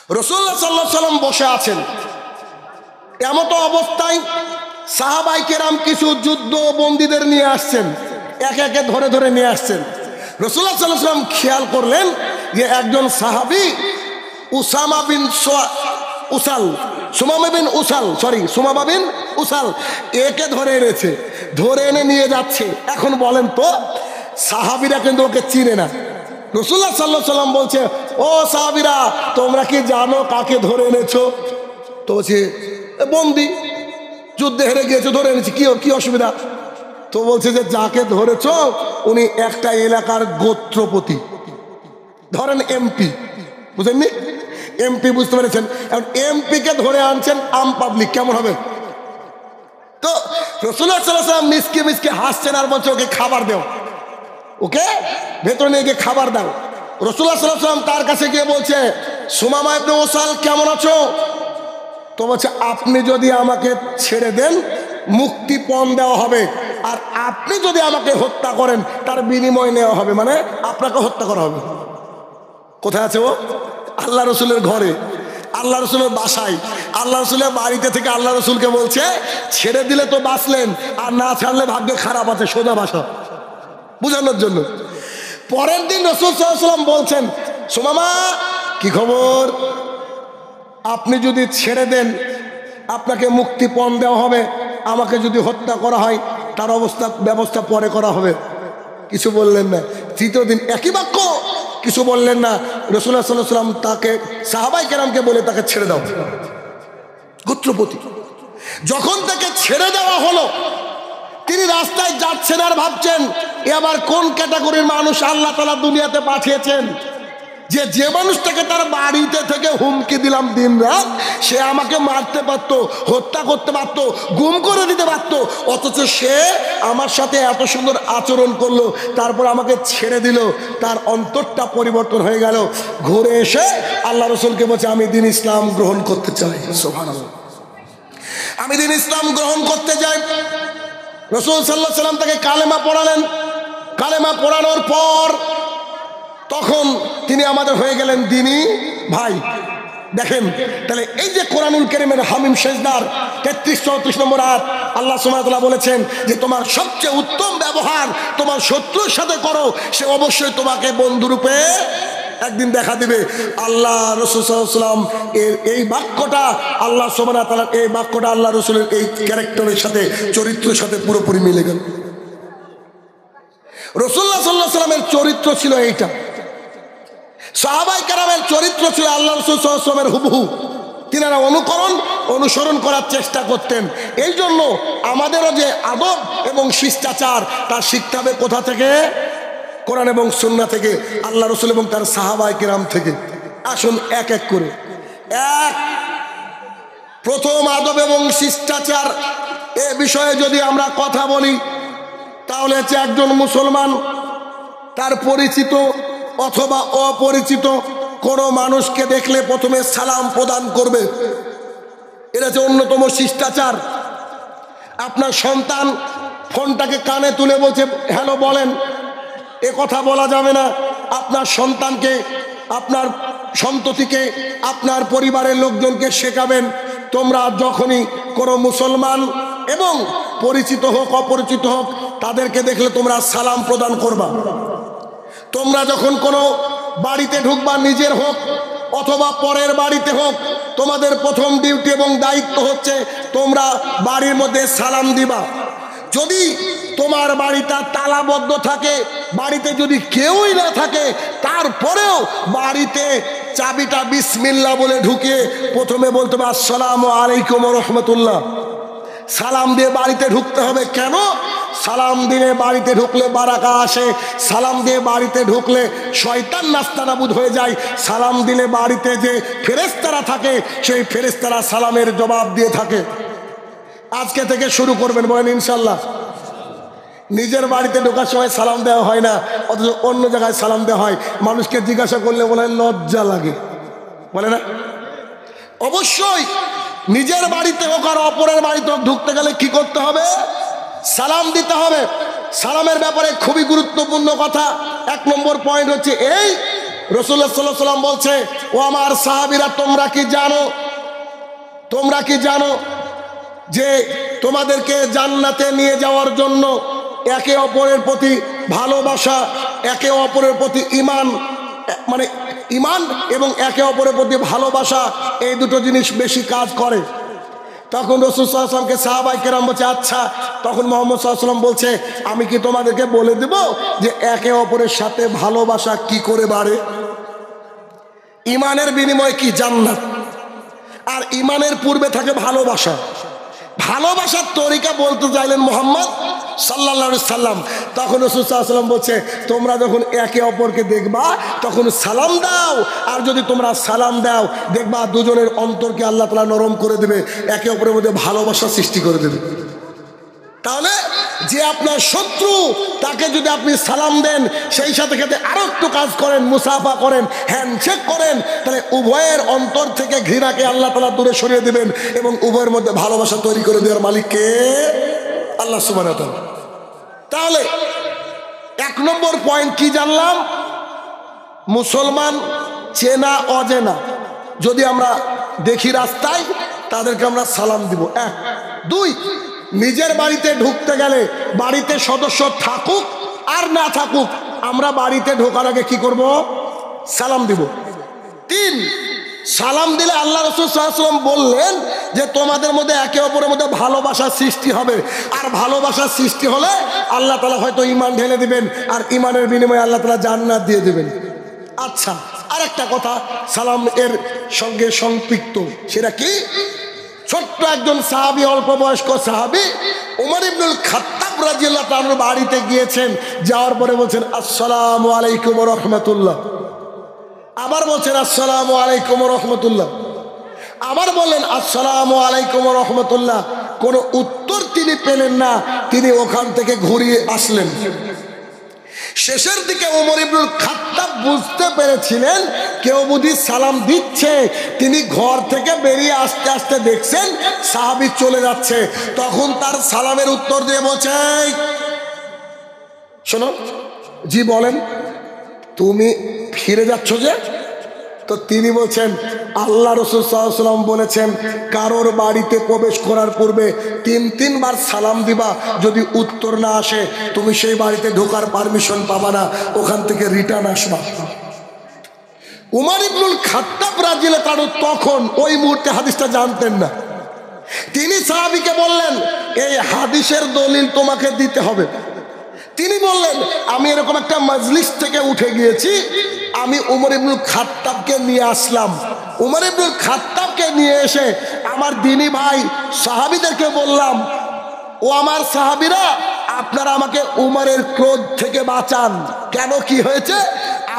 রাসূলুল্লাহ সাল্লাল্লাহু আলাইহি ওয়াসাল্লাম বসে আছেন। এমত অবস্থায় সাহাবাই কেরাম কিছু যুদ্ধ বন্দীদের নিয়ে আসছেন, একে একে ধরে ধরে নিয়ে আসছেন। রাসূলুল্লাহ সাল্লাল্লাহু আলাইহি ওয়াসাল্লাম খেয়াল করলেন যে একজন সাহাবী সুমামা বিন উসাল একে ধরে এনেছে, ধরে এনে নিয়ে যাচ্ছে। এখন বলেন তো, সাহাবীরা কিন্তু ওকে চিনে না। রাসূলুল্লাহ সাল্লাল্লাহু আলাইহি ওয়াসাল্লাম বলছে, ও সাহাবীরা, তোমরা কি জানো কাকে ধরে এনেছো? তো বলছে, বন্দী, যুদ্ধে হেরে গিয়েছো, ধরে এনেছি, কি অসুবিধা? তো বলছে যে যাকে ধরেছ উনি একটা এলাকার গোত্রপতি, ধরেন এমপি, বুঝেননি? এমপি বুঝতে পেরেছেন? এখন এমপি কে ধরে আনছেন আম পাবলিক, কেমন হবে? তো রাসূলুল্লাহ সাল্লাল্লাহু আলাইহি ওয়াসাল্লাম মিসকে মিসকে হাসছেন আর বলছে ওকে খাবার দাও, ওকে ভেতরে নিয়ে গিয়ে খাবার দাও। রাসূলুল্লাহ সাল্লাল্লাহু আলাইহি ওয়াসাল্লাম তার কাছে গিয়ে বলছে, সুমামা ইবনে উসাল কেমন আছো? তো বলছে, আপনি যদি আমাকে ছেড়ে দেন মুক্তিপণ দেওয়া হবে, আর আপনি যদি আমাকে হত্যা করেন তার বিনিময় নেওয়া হবে, মানে আপনাকে হত্যা করা হবে। কোথায় আছে ও? আল্লাহ রসুলের ঘরে, আল্লাহ রসুলের বাসায়, আল্লাহ রসুলের বাড়িতে থেকে আল্লাহ রসুলকে বলছে, ছেড়ে দিলে তো বাঁচলেন, আর না ছাড়লে ভাগ্যে খারাপ আছে, সোজা ভাষা বুঝানোর জন্য। পরের দিন রাসূল সাল্লাল্লাহু আলাইহি ওয়াসাল্লাম বলছেন, সুমামা কি খবর? আপনি যদি ছেড়ে দেন আপনাকে মুক্তিপণ দেওয়া হবে, আমাকে যদি হত্যা করা হয় তার ব্যবস্থা পরে করা হবে। কিছু বললেন না। তৃতীয় দিন একই বাক্য, কিছু বললেন না। রাসূলুল্লাহ সাল্লাল্লাহু আলাইহি ওয়াসাল্লাম তাকে সাহাবায়ে কেরামকে বলে তাকে ছেড়ে দাও, গোত্রপতি। যখন তাকে ছেড়ে দেওয়া হলো, তিনি রাস্তায় যাচ্ছেন আর ভাবছেন, এ আবার কোন ক্যাটাগরির মানুষ আল্লাহ তাআলা দুনিয়াতে পাঠিয়েছেন, যে মানুষটাকে তার বাড়িতে থেকে হুমকি দিলাম দিন রাত, সে আমাকে মারতে পারত, হত্যা করতে পারত, গুম করে দিতে পারত, অথচ সে আমার সাথে এত সুন্দর আচরণ করলো, তারপর আমাকে ছেড়ে দিল। তার অন্তরটা পরিবর্তন হয়ে গেল। ঘুরে এসে আল্লাহ রসুলকে বলছে, আমি দ্বীন ইসলাম গ্রহণ করতে চাই। সুবহানাল্লাহ, আমি দ্বীন ইসলাম গ্রহণ করতে চাই। রাসূল সাল্লাল্লাহু আলাইহি ওয়াসাল্লাম তাকে কালেমা পড়ালেন। কালেমা পড়ানোর পর তখন তিনি আমাদের হয়ে গেলেন দ্বীনী ভাই। দেখেন তাহলে এই যে কোরআনুল কারীমের হামিম সেজদার 33-34 নম্বর আয়াত, আল্লাহ সুবহানাহু ওয়া তাআলা বলেছেন যে তোমার সবচেয়ে উত্তম ব্যবহার তোমার শত্রুর সাথে করো, সে অবশ্যই তোমাকে বন্ধুরূপে একদিন দেখা দিবে। আল্লাহ রাসূল সাল্লাল্লাহু আলাইহি ওয়াসাল্লাম এই বাক্যটা, আল্লাহ সুবহানাহু ওয়া তাআলার এই বাক্যটা আল্লাহ রাসূলের এই ক্যারেক্টারের সাথে, চরিত্রের সাথে পুরোপুরি মিলে গেল। রাসূলুল্লাহ সাল্লাল্লাহু আলাইহি ওয়াসাল্লামের চরিত্র ছিল এইটা, সাহাবায়ে কেরামের চরিত্র ছিল আল্লাহ রাসূল সাল্লাল্লাহু আলাইহি ওয়াসাল্লামের হুবহু। তিনারা অনুসরণ করার চেষ্টা করতেন। এই জন্য আমাদেরও যে আদব এবং শিষ্টাচার, তা শিখতে হবে কোথা থেকে? কোরআন এবং সুন্নাহ থেকে, আল্লাহ রাসূল এবং তার সাহাবায়ে কেরাম থেকে। আসুন এক এক করে। প্রথম আদব এবং শিষ্টাচার এ বিষয়ে যদি আমরা কথা বলি, তাহলে হচ্ছে একজন মুসলমান তার পরিচিত অথবা অপরিচিত কোনো মানুষকে দেখলে প্রথমে সালাম প্রদান করবে। এটা হচ্ছে অন্যতম শিষ্টাচার। আপনার সন্তান ফোনটাকে কানে তুলে বলছে হ্যালো বলেন, এ কথা বলা যাবে না। আপনার সন্তানকে, আপনার সন্ততিকে, আপনার পরিবারের লোকজনকে শেখাবেন, তোমরা যখনই কোনো মুসলমান এবং পরিচিত হোক অপরিচিত হোক তাদেরকে দেখলে তোমরা সালাম প্রদান করবা। তোমরা যখন কোনো বাড়িতে ঢুকবা, নিজের হোক অথবা পরের বাড়িতে হোক, তোমাদের প্রথম ডিউটি এবং দায়িত্ব হচ্ছে তোমরা বাড়ির মধ্যে সালাম দিবা। যদি তোমার বাড়িটা তালাবদ্ধ থাকে, বাড়িতে যদি কেউই না থাকে, তারপরেও বাড়িতে চাবিটা বিসমিল্লাহ বলে ঢুকে প্রথমে বলতে হবে আসসালামু আলাইকুম ওয়া রাহমাতুল্লাহ। সালাম দিয়ে বাড়িতে ঢুকতে হবে। কেন? সালাম দিয়ে বাড়িতে ঢুকলে বারাকা আসে, সালাম দিয়ে বাড়িতে ঢুকলে শয়তান নাস্তানাবুদ হয়ে যায়। সালাম দিলে বাড়িতে যে ফেরেশতারা থাকে, সেই ফেরেশতারা সালামের জবাব দিয়ে থাকে। আজকে থেকে শুরু করবেন, বলেন ইনশাল্লাহ। নিজের বাড়িতে ঢোকার সময় সালাম দেওয়া হয় না, অথচ অন্য জায়গায় সালাম দেওয়া হয়। মানুষকে জিজ্ঞাসা করলে বলে লজ্জা লাগে, বলে না? অবশ্যই নিজের বাড়িতে হোক আর অপরের বাড়িতে হোক, ঢুকতে গেলে কি করতে হবে? সালাম দিতে হবে। সালামের ব্যাপারে খুবই গুরুত্বপূর্ণ কথা। 1 নম্বর পয়েন্ট হচ্ছে এই রাসূলুল্লাহ সাল্লাল্লাহু আলাইহি ওয়াসাল্লাম বলছে, ও আমার সাহাবীরা, তোমরা কি জানো যে তোমাদেরকে জান্নাতে নিয়ে যাওয়ার জন্য একে অপরের প্রতি ভালোবাসা, একে অপরের প্রতি ঈমান, মানে ঈমান এবং একে অপরের প্রতি ভালোবাসা, এই দুটো জিনিস বেশি কাজ করে। তখন রাসূল সাল্লাল্লাহু আলাইহি ওয়াসাল্লামকে সাহাবায়ে কেরাম বলছে, আচ্ছা। তখন মুহাম্মদ সাল্লাল্লাহু আলাইহি ওয়াসাল্লাম বলছে, আমি কি তোমাদেরকে বলে দেব যে একে অপরের সাথে ভালোবাসা কি করে বাড়ে? ঈমানের বিনিময়ে কি? জান্নাত। আর ঈমানের পূর্বে থাকে ভালোবাসা। ভালোবাসার তরিকা বলতে চাইলেন মুহাম্মদ সাল্লাল্লাহু আলাইহি সাল্লাম। তখন রাসূল সাল্লাল্লাহু আলাইহি ওয়াসাল্লাম বলছে, তোমরা যখন একে অপরকে দেখবা তখন সালাম দাও, আর যদি তোমরা সালাম দাও দেখবা দুজনের অন্তরকে আল্লাহ তাআলা নরম করে দেবে, একে অপরের মধ্যে ভালোবাসা সৃষ্টি করে দেবে। তাহলে যে আপনার শত্রু, তাকে যদি আপনি সালাম দেন, সেই সাথে সাথে আরো একটু কাজ করেন, মুসাফা করেন, হ্যান্ডশেক করেন, তাহলে উভয়ের অন্তর থেকে ঘৃণাকে আল্লাহ তাআলা দূরে সরিয়ে দিবেন এবং উভয়ের মধ্যে ভালোবাসা তৈরি করে দেওয়ার মালিককে আল্লাহ সুবহানাহু ওয়া তাআলা। তাহলে 1 নম্বর পয়েন্ট কি জানলাম? মুসলমান চেনা অচেনা যদি আমরা দেখি রাস্তায়, তাদেরকে আমরা সালাম দিব। 1। 2, নিজের বাড়িতে ঢুকতে গেলে, বাড়িতে সদস্য থাকুক আর না থাকুক, আমরা বাড়িতে ঢোকার আগে কি করব? সালাম দিব। 3, সালাম দিলে আল্লাহ রাসূল সাল্লাল্লাহু আলাইহি ওয়াসাল্লাম বললেন যে তোমাদের মধ্যে একে অপরের মধ্যে ভালোবাসার সৃষ্টি হবে, আর ভালোবাসার সৃষ্টি হলে আল্লাহ তাআলা হয়তো ঈমান ঢেলে দিবেন, আর ঈমানের বিনিময়ে আল্লাহ তাআলা জান্নাত দিয়ে দিবেন। আচ্ছা, আরেকটা কথা সালাম এর সঙ্গে সম্পৃক্ত, সেটা কি? ছোট্ট একজন সাহাবী, অল্প বয়স্ক সাহাবী ওমর ইবনুল খাত্তাব রাদিয়াল্লাহু তাআলার বাড়িতে গিয়েছেন। যাওয়ার পরে বলছেন, আসসালামু আলাইকুম ওয়া রাহমাতুল্লাহ। আবার বলছেন, আসসালামু আলাইকুম ওয়া রাহমাতুল্লাহ। আবার বললেন, আসসালামু আলাইকুম ওয়া রাহমাতুল্লাহ। কোনো উত্তর তিনি পেলেন না, তিনি ওখান থেকে ঘুরিয়ে আসলেন। শেষের দিকে ওমর ইবনুল খাত্তাব বুঝতে পেরেছিলেন কেউ বুঝি সালাম দিচ্ছে। তিনি ঘর থেকে বেরিয়ে আসতে আসতে দেখছেন সাহাবী চলে যাচ্ছে। তখন তার সালামের উত্তর দিয়ে বলছে, শোনো, জি বলেন, তুমি ফিরে যাচ্ছ যে? তো তিনি বলছেন, আল্লাহ রাসূল সাল্লাল্লাহু আলাইহি ওয়াসাল্লাম বলেছেন কারোর বাড়িতে প্রবেশ করার পূর্বে 3 বার সালাম দিবা, যদি উত্তর না আসে তুমি সেই বাড়িতে ঢোকার পারমিশন পাবা না, ওখান থেকে রিটার্ন আসবা। উমর ইবনুল খাত্তাব রাদিয়াল্লাহু তাআলা তখন ওই মুহূর্তে হাদিসটা জানতেন না। তিনি সাহাবীকে বললেন, এই হাদিসের দলিল তোমাকে দিতে হবে। তিনি বললেন, আমি এরকম একটা মজলিস থেকে উঠে গিয়েছি, আমি উমর ইবনুল খাত্তাবকে নিয়ে আসলাম। উমর ইবনুল খাত্তাবকে নিয়ে এসে আমার দিনী ভাই সাহাবীদেরকে বললাম, ও আমার সাহাবীরা, আপনারা আমাকে উমরের ক্রোধ থেকে বাঁচান। কেন, কি হয়েছে?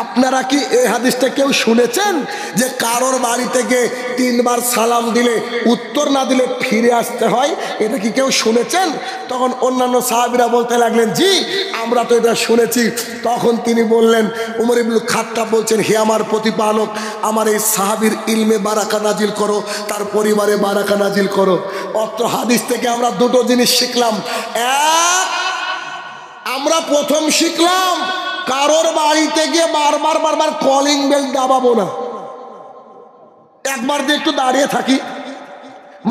আপনারা কি এই হাদিসটা কেউ শুনেছেন যে কারোর বাড়ি থেকে 3 বার সালাম দিলে উত্তর না দিলে ফিরে আসতে হয়? এটা কি কেউ শুনেছেন? তখন অন্যান্য সাহাবীরা বলতে লাগলেন, জি আমরা তো এটা শুনেছি। তখন তিনি বললেন, উমর ইবনুল খাত্তাব বলছেন, হে আমার প্রতিপালক, আমার এই সাহাবীর ইলমে বারাকা নাজিল করো, তার পরিবারে বারাকা নাজিল করো। অত্র হাদিস থেকে আমরা দুটো জিনিস শিখলাম। এক, আমরা প্রথম শিখলাম কারোর বাড়িতে গিয়ে বারবার কলিং বেল দাবাবো না। একবার দিয়ে একটু দাঁড়িয়ে থাকি,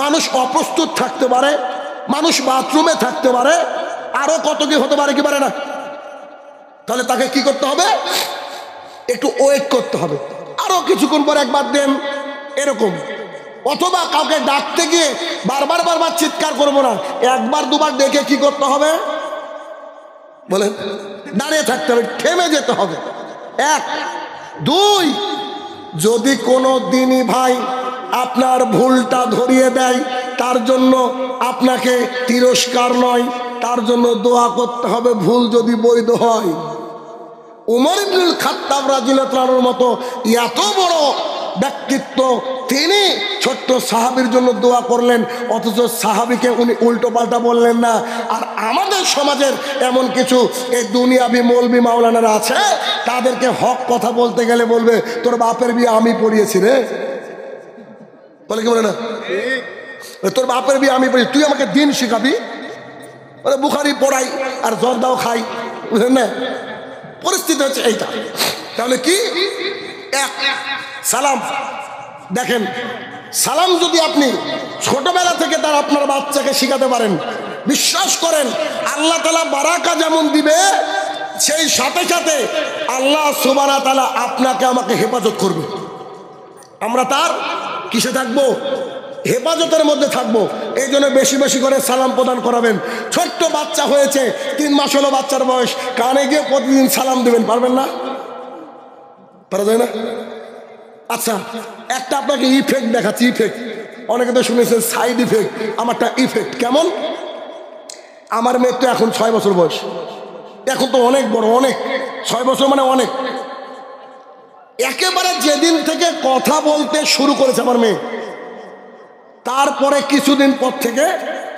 মানুষ অপ্রস্তুত থাকতে পারে, মানুষ বাথরুমে থাকতে পারে, আরো কত কি হতে পারে, কি পারে না? তাহলে তাকে কি করতে হবে? একটু ওয়েট করতে হবে, আরো কিছুক্ষণ পর একবার দেন, এরকম। অথবা কাউকে ডাকতে গিয়ে বারবার চিৎকার করবো না, 1 2 বার ডেকে কি করতে হবে বলেন? দাঁড়িয়ে থাকতে হবে, থেমে যেতে হবে। 1 2, যদি কোনো দিনী ভাই আপনার ভুলটা ধরিয়ে দেয়, তার জন্য আপনাকে তিরস্কার নয়, তার জন্য দোয়া করতে হবে, ভুল যদি বৈধ হয়। উমর ইবনুল খাত্তাব রাদিয়াল্লাহু তাআলার মতো এত বড় ব্যক্তিত্ব, তিনি ছোট্ট সাহাবীর জন্য দোয়া করলেন, অথচ সাহাবীকে উনি উল্টো পাল্টা বললেন না। আর আমাদের সমাজের এমন কিছু এই দুনিয়াবি মৌলবি মাওলানারা আছে, তাদেরকে হক কথা বলতে গেলে বলবে, তোর বাপের বিয়ে আমি পড়িয়েছি রে, বলে কি বলে না? তোর বাপের বিয়ে আমি পড়িয়েছি, তুই আমাকে দিন শিখাবি? ওরে বুখারি পড়াই আর জর্দাও খাই, বুঝলেন না? পরিস্থিতি হচ্ছে এইটা। তাহলে কি এক সালাম। দেখেন, সালাম যদি আপনি ছোটবেলা থেকে তার আপনার বাচ্চাকে শিখাতে পারেন, বিশ্বাস করেন আল্লাহ তাআলা বারাকা যেমন দিবে, সেই সাথে সাথে আল্লাহ সুবহানাহু ওয়া তাআলা আপনাকে আমাকে হেফাজত করবে। আমরা তার কিসে থাকবো? হেফাজতের মধ্যে থাকবো। এই জন্য বেশি বেশি করে সালাম প্রদান করাবেন। ছোট্ট বাচ্চা হয়েছে, 3 মাস হলো বাচ্চার বয়স, কানে গিয়ে প্রতিদিন সালাম দিবেন, পারবেন না? পারা যায় না? আচ্ছা, একটা আপনাকে ইফেক্ট দেখাচ্ছি। ইফেক্ট অনেকে তো শুনেছেন সাইড ইফেক্ট, আমারটা ইফেক্ট। কেমন? আমার মেয়ের তো এখন 6 বছর বয়স, এখন তো অনেক বড়, অনেক, 6 বছর মানে অনেক। একেবারে যেদিন থেকে কথা বলতে শুরু করেছে আমার মেয়ে, তারপরে কিছুদিন পর থেকে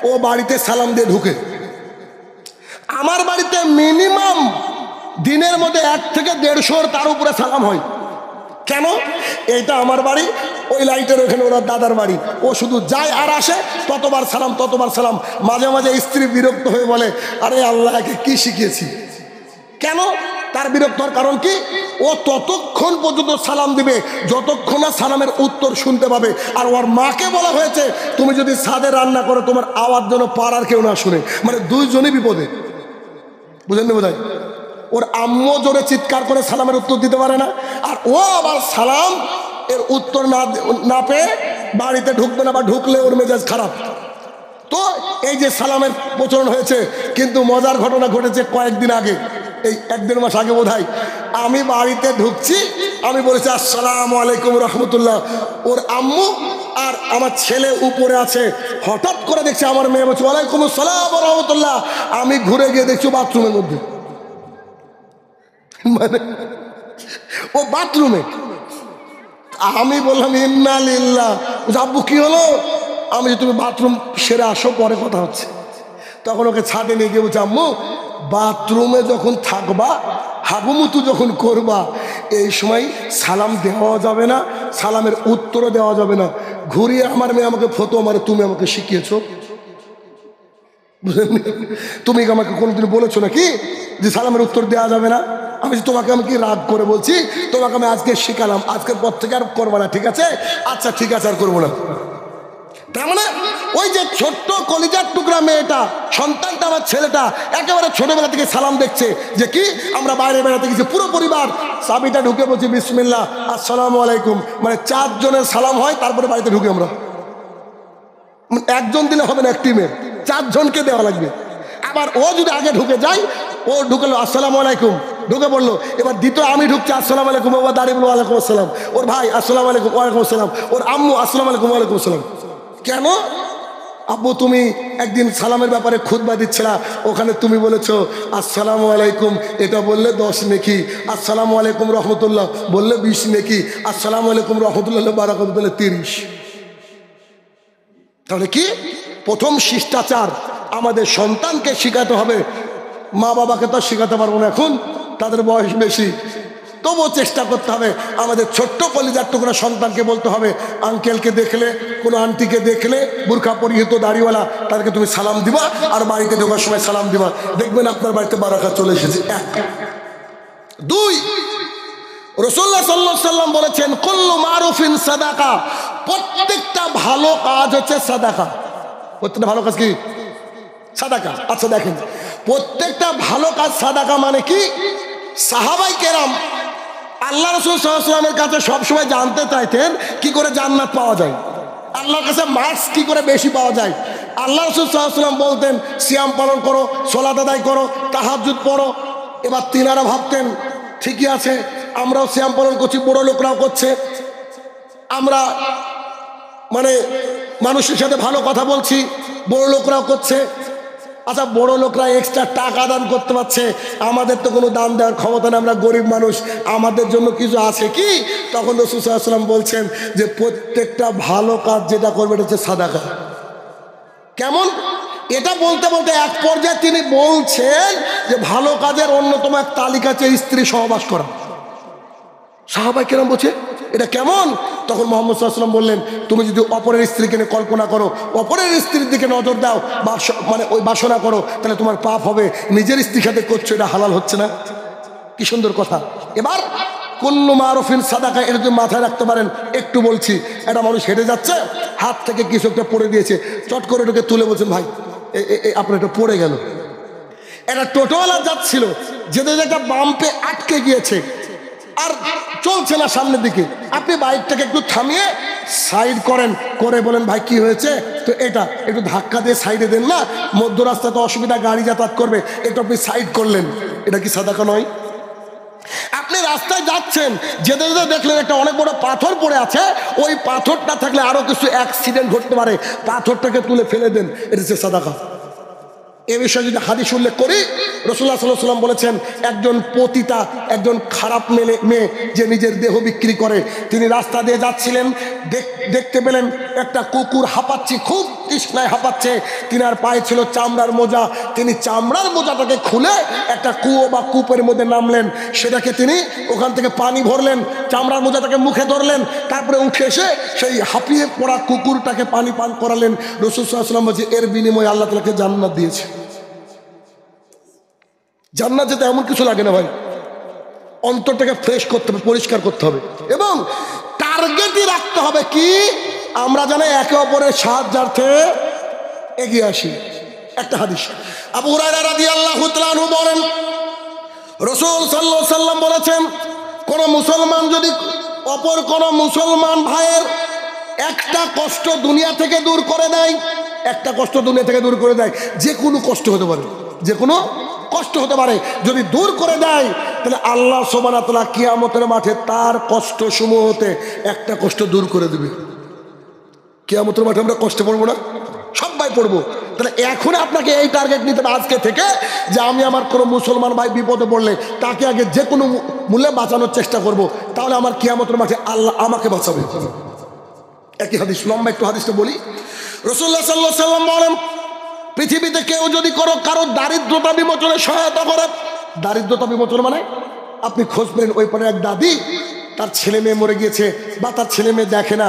ও বাড়িতে সালাম দিয়ে ঢুকে। আমার বাড়িতে মিনিমাম দিনের মধ্যে 1 থেকে 150 তার উপরে সালাম হয়। কেন? এইটা আমার বাড়ি, ওই লাইটের ওখানে ওরা দাদার বাড়ি। ও শুধু যায় আর আসে, ততবার সালাম, ততবার সালাম। মাঝে মাঝে স্ত্রী বিরক্ত হয়ে বলে, আরে আল্লাহকে কি শিখিয়েছি? কেন তার বিরক্ত হওয়ার কারণ কি? ও ততক্ষণ পর্যন্ত সালাম দিবে যতক্ষণ না সালামের উত্তর শুনতে পাবে। আর ওর মাকে বলা হয়েছে, তুমি যদি ছাদে রান্না করো তোমার আওয়াজ যেন পাড়ার কেউ না শুনে। মানে দুইজনই বিপদে, বুঝেননি বোধহয়? ওর আম্মু জোরে চিৎকার করে সালামের উত্তর দিতে পারে না, আর ও আবার সালাম এর উত্তর না পেয়ে বাড়িতে ঢুকবে না, বা ঢুকলে ওর মেজাজ খারাপ। তো এই যে সালামের প্রচলন হয়েছে, কিন্তু মজার ঘটনা ঘটেছে কয়েকদিন আগে, এই 1-1.5 মাস আগে বোধ হয়। আমি বাড়িতে ঢুকছি, আমি বলেছি আসসালামু আলাইকুম রহমতুল্লাহ। ওর আম্মু আর আমার ছেলে উপরে আছে, হঠাৎ করে দেখছি আমার মেয়ে বলছে ওয়ালাইকুম আসসালাম রহমতুল্লাহ। আমি ঘুরে গিয়ে দেখছি বাথরুমের মধ্যে, মানে ও বাথরুমে। আমি বললাম ইন্না লিল্লাহ। আব্বু কি হলো? আমি যে তুমি বাথরুম সেরে আসো, পরে কথা হচ্ছে। তখন ওকে ছাদে নিয়ে গিয়ে বলছে, আম্মু বাথরুমে যখন থাকবা, হাগুমুতু যখন করবা, এই সময় সালাম দেওয়া যাবে না, সালামের উত্তরও দেওয়া যাবে না। ঘুরিয়ে আমার মেয়ে আমাকে ফতো মারে, তুমি আমাকে শিখিয়েছো? বুঝলেন? তুমি আমাকে কোনোদিন বলেছো নাকি যে সালামের উত্তর দেওয়া যাবে না? আমি তোমাকে আমি কি রাগ করে বলছি? তোমাকে আমি আজকে শিখালাম, আজকের পর থেকে আর করবো না, ঠিক আছে? আচ্ছা ঠিক আছে, আর করবো না। তার মানে ওই যে ছোট্ট কলিজার টুকরা মেয়েটা, সন্তানটা, আমার ছেলেটা একেবারে ছোটবেলা থেকে সালাম দেখছে। যে কি আমরা বাইরে বেড়াতে গেছি, পুরো পরিবার চাবিটা ঢুকে বলছি বিসমিল্লাহ আসসালামু আলাইকুম, মানে 4 জনের সালাম হয়, তারপরে বাড়িতে ঢুকে আমরা। একজন দিলে হবে না, এক টিমে 4 জনকে দেওয়া লাগবে। আবার ও যদি আগে ঢুকে যায়, ও ঢুকলো আসসালামু আলাইকুম, ঢুকে পড়লো। এবার দ্বিতীয় আমি ঢুকছি আসসালামু আলাইকুম, বাবা দাঁড়িয়ে বলবো ওয়ালাইকুম আসসালাম। ওর ভাই আসসালামু আলাইকুম, ওয়ালাইকুম আসসালাম। ওর আম্মু আসসালামু আলাইকুম, ওয়ালাইকুম আসসালাম। কেন? আব্বু তুমি একদিন সালামের ব্যাপারে খুতবা দিচ্ছিলা, ওখানে তুমি বলেছো আসসালামু আলাইকুম, এটা বললে 10 নেকি, আসসালামু আলাইকুম রহমতুল্লাহ বললে 20 নেকি, আসসালামু আলাইকুম রহমতুল্লাহ বারাকাতুহু বললে 30। তাহলে কি? প্রথম শিষ্টাচার আমাদের সন্তানকে শিখাতে হবে। মা বাবাকে তো শিখাতে পারবো না, এখন তাদের বয়স বেশি, তবুও চেষ্টা করতে হবে। আমাদের ছোট্ট কলিজার টুকরা সন্তানকে বলতে হবে, আঙ্কেলকে দেখলে, কোনো আন্টিকে দেখলে বুরখা পরিহিত দাড়িওয়ালা, তাদেরকে তুমি সালাম দিবা, আর বাড়িতে ঢোকার সময় সালাম দিবা, দেখবেন আপনার বাড়িতে বারাকা চলে এসেছে। 1। 2, রাসূলুল্লাহ সাল্লাল্লাহু আলাইহি ওয়াসাল্লাম বলেছেন কুল্লু মারুফিন সাদাকা, প্রত্যেকটা ভালো কাজ হচ্ছে সাদাকা। প্রত্যেকটা ভালো কাজ কি? সাদাকা। আচ্ছা দেখেন, প্রত্যেকটা ভালো কাজ সাদাকা মানে কি? সাহাবাই কেরাম আল্লাহ রাসূল সাল্লাল্লাহু আলাইহি ওয়াসাল্লামের কাছে সবসময় জানতে চাইতেন কি করে জান্নাত পাওয়া যায়, আল্লাহর কাছে মার্কস কি করে বেশি পাওয়া যায়। আল্লাহ রাসূল সাল্লাল্লাহু আলাইহি ওয়াসাল্লাম বলতেন সিয়াম পালন করো, সালাত আদায় করো, তাহাজ্জুদ পড়ো। এবার তিনারা ভাবতেন ঠিকই আছে, আমরাও সিয়াম পালন করছি, বড় লোকরাও করছে, আমরা মানে মানুষের সাথে ভালো কথা বলছি, বড় লোকরাও করছে। আচ্ছা বড় লোকরা এক্সট্রা টাকা দান করতে পারছে, আমাদের তো কোনো দান দেওয়ার ক্ষমতা নেই, আমরা গরিব মানুষ, আমাদের জন্য কিছু আছে কি? তখন রাসূল সাল্লাল্লাহু আলাইহি ওয়াসাল্লাম বলছেন যে প্রত্যেকটা ভালো কাজ যেটা করবে এটা হচ্ছে সাদাকা। কেমন? এটা বলতে বলতে এক পর্যায়ে তিনি বলছেন যে ভালো কাজের অন্যতম এক তালিকা হচ্ছে স্ত্রী সহবাস করা। সাহাবাই কেরাম বলছে এটা কেমন? তখন মুহাম্মদ সাল্লাল্লাহু আলাইহি ওয়াসাল্লাম বললেন, তুমি যদি অপরের স্ত্রীকে নিয়ে কল্পনা করো, অপরের স্ত্রীর দিকে নজর দাও, মানে ওই বাসনা করো, তাহলে তোমার পাপ হবে। নিজের স্ত্রীর সাথে করছো, এটা হালাল হচ্ছে না। কি সুন্দর কথা। এবার কুল্লু মারুফিন সাদাকা, এটা যদি মাথায় রাখতে পারেন। একটু বলছি, একটা মানুষ হেঁটে যাচ্ছে, হাত থেকে কিছু একটা পড়ে দিয়েছে, চট করে এটাকে তুলে বলছেন ভাই আপনার এটা পড়ে গেল। একটা টোটোওয়ালা যাচ্ছিল, যেতে যেতে বাম্পে আটকে গিয়েছে আর চলছে না সামনের দিকে, আপনি বাইকটাকে একটু থামিয়ে সাইড করেন, করে বলেন ভাই কি হয়েছে, তো এটা একটু ধাক্কা দিয়ে সাইডে দেন না, মধ্য রাস্তায় তো অসুবিধা, গাড়ি যাতায়াত করবে, একটু আপনি সাইড করলেন, এটা কি সাদাকা নয়? আপনি রাস্তায় যাচ্ছেন, যেতে যেতে দেখলেন একটা অনেক বড় পাথর পড়ে আছে, ওই পাথরটা থাকলে আরো কিছু অ্যাক্সিডেন্ট ঘটতে পারে, পাথরটাকে তুলে ফেলে দেন, এটা হচ্ছে সাদাকা। এ বিষয়ে যদি হাদিস উল্লেখ করি, রাসূলুল্লাহ সাল্লাল্লাহু আলাইহি ওয়াসাল্লাম বলেছেন, একজন পতিতা, একজন খারাপ মেয়ে যে নিজের দেহ বিক্রি করে, তিনি রাস্তা দিয়ে যাচ্ছিলেন, দেখতে পেলেন একটা কুকুর হাঁপাচ্ছে, খুব তৃষ্ণায় হাঁপাচ্ছে, তিনার পায়ে ছিল চামড়ার মোজা, তিনি চামড়ার মোজাটাকে খুলে একটা কুয়ো বা কূপের মধ্যে নামলেন, সেটাকে তিনি ওখান থেকে পানি ভরলেন, চামড়ার মোজাটাকে মুখে ধরলেন, তারপরে উঠে এসে সেই হাঁপিয়ে পড়া কুকুরটাকে পানি পান করালেন। রাসূল সাল্লাল্লাহু আলাইহি ওয়াসাল্লাম বলছে, এর বিনিময়ে আল্লাহ তাআলাকে জান্নাত দিয়েছে। জান্নাত যেতে এমন কিছু লাগে না ভাই, অন্তরটাকে ফ্রেশ করতে হবে, পরিষ্কার করতে হবে, এবং টার্গেটই রাখতে হবে কি, আমরা যেন একে অপরের সাহায্যার্থে এগিয়ে আসি। একটা হাদিস, আবু হুরায়রা রাদিয়াল্লাহু তাআলা আনহু বলেন, রাসূল সাল্লাল্লাহু আলাইহি ওয়াসাল্লাম বলেছেন, কোন মুসলমান যদি অপর কোন মুসলমান ভাইয়ের একটা কষ্ট দুনিয়া থেকে দূর করে দেয়, একটা কষ্ট দুনিয়া থেকে দূর করে দেয়, যে কোনো কষ্ট হতে পারে, যে কোনো কষ্ট হতে পারে, যদি দূর করে দেয়, তাহলে আল্লাহ সুবহানাহু ওয়া তাআলা কিয়ামতের মাঠে তার কষ্ট সমূহ হতে একটা কষ্ট দূর করে দেবে। কিয়ামতের মাঠে আমরা কষ্ট পড়বো না? সবাই পড়বো। তাহলে এখন আপনাকে এই টার্গেট নিতে হবে আজকে থেকে, যে আমি আমার কোনো মুসলমান ভাই বিপদে পড়লে তাকে আগে যে কোনো মূল্যে বাঁচানোর চেষ্টা করব, তাহলে আমার কিয়ামতের মাঠে আল্লাহ আমাকে বাঁচাবে। একই হাদিস, লম্বা একটু হাদিসটা বলি। রাসূলুল্লাহ সাল্লাল্লাহু আলাইহি ওয়াসাল্লাম বলেন, পৃথিবীতে কেউ যদি কারো দারিদ্রতা বিমোচনে সহায়তা করে, দারিদ্রতা বিমোচন মানে আপনি খোঁজ পেলেন ওই পারে এক দাদি, তার ছেলে মেয়ে মরে গিয়েছে, বা তার ছেলে মেয়ে দেখে না,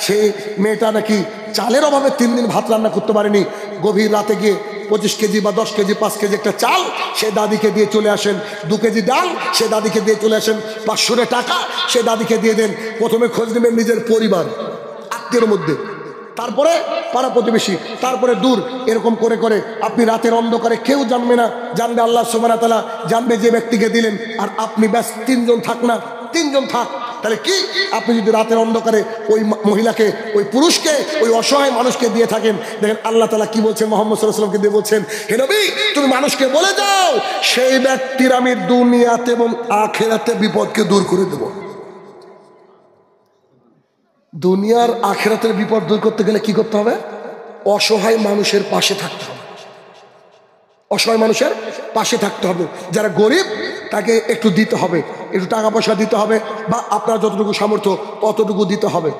সেই মেয়েটা নাকি চালের অভাবে 3 দিন ভাত রান্না করতে পারেনি, গভীর রাতে গিয়ে 25 কেজি বা 10 কেজি 5 কেজি একটা চাল সে দাদিকে দিয়ে চলে আসেন, 2 কেজি ডাল সে দাদিকে দিয়ে চলে আসেন, 500 টাকা সে দাদিকে দিয়ে দেন। প্রথমে খোঁজ নেবেন নিজের পরিবার আত্মীয়ের মধ্যে, তারপরে পাড়া প্রতিবেশী, তারপরে দূর, এরকম করে করে আপনি রাতের অন্ধকারে, কেউ জানবে না, জানবে আল্লাহ সুবহানাহু ওয়া তাআলা, জানবে যে ব্যক্তিকে দিলেন, আর আপনি ব্যাস 3 জন থাক না, 3 জন থাক, তাহলে কি আপনি যদি রাতের অন্ধকারে ওই মহিলাকে, ওই পুরুষকে, ওই অসহায় মানুষকে দিয়ে থাকেন, দেখেন আল্লাহ তাআলা কি বলছেন, মুহাম্মদ সাল্লাল্লাহু আলাইহি ওয়াসাল্লামকে দিয়ে বলছেন, হে নবী তুমি মানুষকে বলে যাও সেই ব্যক্তির আমি দুনিয়াতে এবং আখিরাতে বিপদকে দূর করে দেব। দুনিয়ার আখিরাতের বিপদ দূর করতে গেলে কি করতে হবে? অসহায় মানুষের পাশে থাকতে হবে, অসহায় মানুষের পাশে থাকতে হবে। যারা গরিব তাকে একটু দিতে হবে, একটু টাকা পয়সা দিতে হবে, বা আপনার যতটুকু সামর্থ্য ততটুকু দিতে হবে।